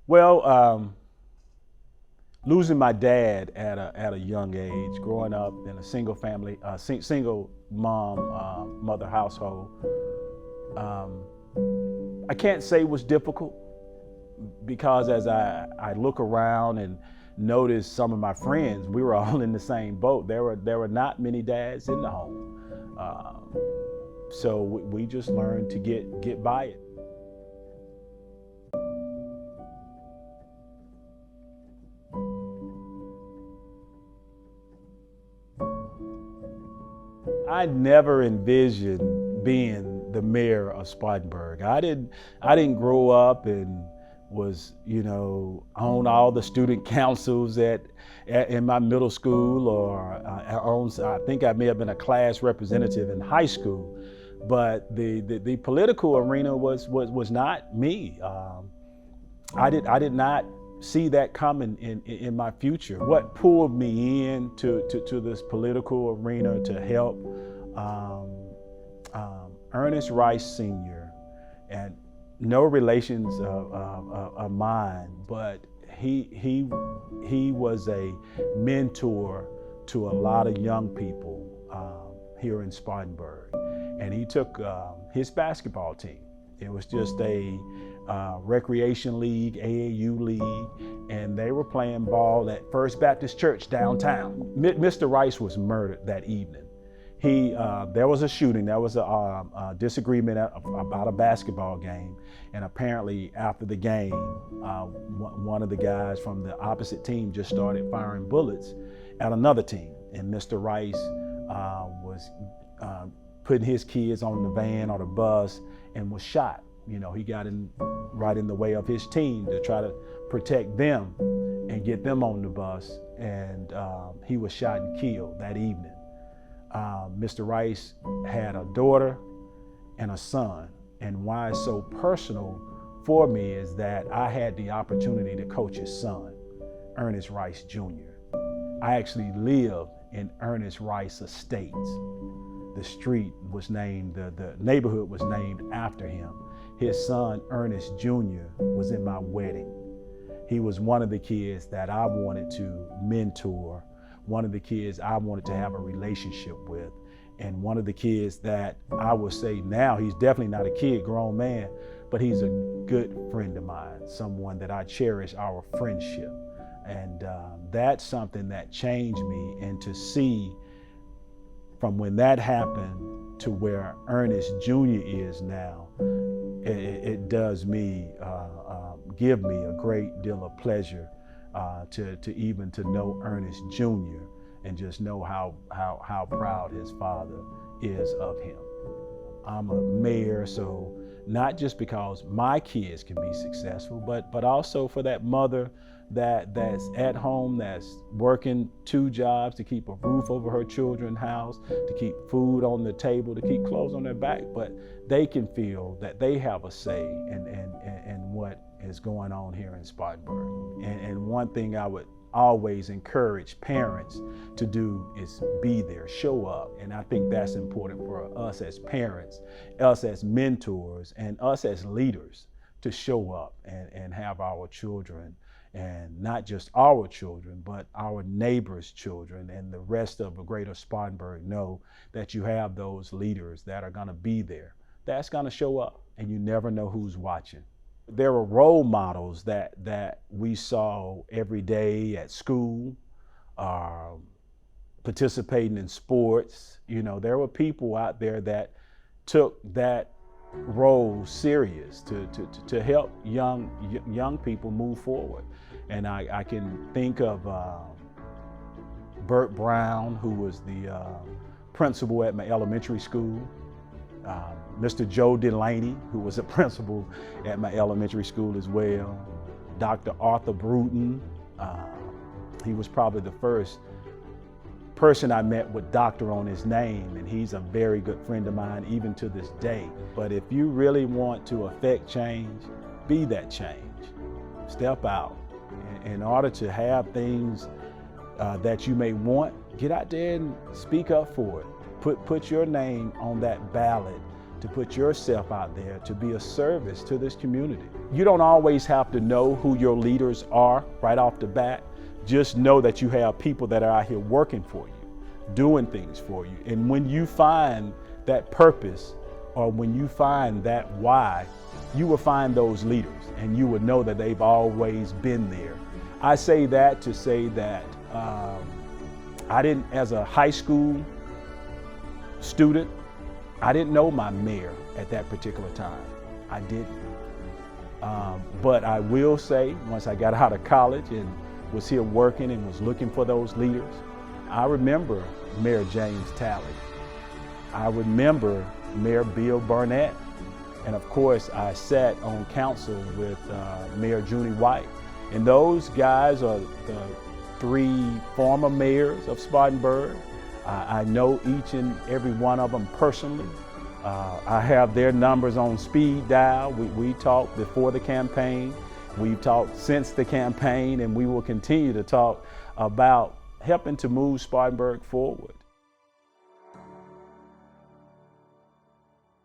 Well, losing my dad at a young age, growing up in a single family, single mom, mother household, um, I can't say was difficult because as I look around and notice some of my friends, we were all in the same boat. There were not many dads in the home, so we just learned to get by it. I never envisioned being the mayor of Spartanburg. I didn't grow up and was, on all the student councils in my middle school I think I may have been a class representative in high school, but the political arena was not me. I did not see that coming in my future. What pulled me in to this political arena to help Ernest Rice Sr., and no relations of mine, but he was a mentor to a lot of young people here in Spartanburg, and he took his basketball team. It was just a recreation league, AAU league, and they were playing ball at First Baptist Church downtown. Mr. Rice was murdered that evening. There was a shooting, there was a disagreement about a basketball game, and apparently after the game, one of the guys from the opposite team just started firing bullets at another team, and Mr. Rice was putting his kids on the van or the bus and was shot. He got right in the way of his team to try to protect them and get them on the bus, and he was shot and killed that evening. Mr. Rice had a daughter and a son, and why it's so personal for me is that I had the opportunity to coach his son, Ernest Rice Jr. I actually lived in Ernest Rice Estates. The street was named, the neighborhood was named after him. His son, Ernest Jr., was in my wedding. He was one of the kids that I wanted to mentor, one of the kids I wanted to have a relationship with, and one of the kids that I would say now, he's definitely not a kid, grown man, but he's a good friend of mine, someone that I cherish our friendship. And that's something that changed me, and to see from when that happened to where Ernest Jr. is now, it does me, give me a great deal of pleasure to even to know Ernest Jr. and just know how proud his father is of him. I'm a mayor, so not just because my kids can be successful, but also for that mother that's at home, that's working 2 jobs to keep a roof over her children's house, to keep food on the table, to keep clothes on their back, but they can feel that they have a say in what is going on here in Spartanburg. And one thing I would always encourage parents to do is be there, show up. And I think that's important for us as parents, us as mentors, and us as leaders to show up and have our children, and not just our children, but our neighbors' children and the rest of the greater Spartanburg know that you have those leaders that are gonna be there, that's gonna show up, and you never know who's watching. There were role models that we saw every day at school, participating in sports. There were people out there that took that role serious to help young people move forward. And I can think of Bert Brown, who was the principal at my elementary school. Mr. Joe Delaney, who was a principal at my elementary school as well. Dr. Arthur Bruton, he was probably the first person I met with doctor on his name, and he's a very good friend of mine even to this day. But if you really want to affect change, be that change. Step out. In order to have things that you may want, get out there and speak up for it. Put your name on that ballot to put yourself out there to be a service to this community. You don't always have to know who your leaders are right off the bat. Just know that you have people that are out here working for you, doing things for you. And when you find that purpose, or when you find that why, you will find those leaders and you will know that they've always been there. I say that to say that I didn't, as a high school student, I didn't know my mayor at that particular time. I didn't. But I will say, once I got out of college and was here working and was looking for those leaders, I remember Mayor James Talley. I remember Mayor Bill Burnett. And of course, I sat on council with Mayor Junie White. And those guys are the 3 former mayors of Spartanburg. I know each and every one of them personally. I have their numbers on speed dial. We talked before the campaign. We've talked since the campaign, and we will continue to talk about helping to move Spartanburg forward.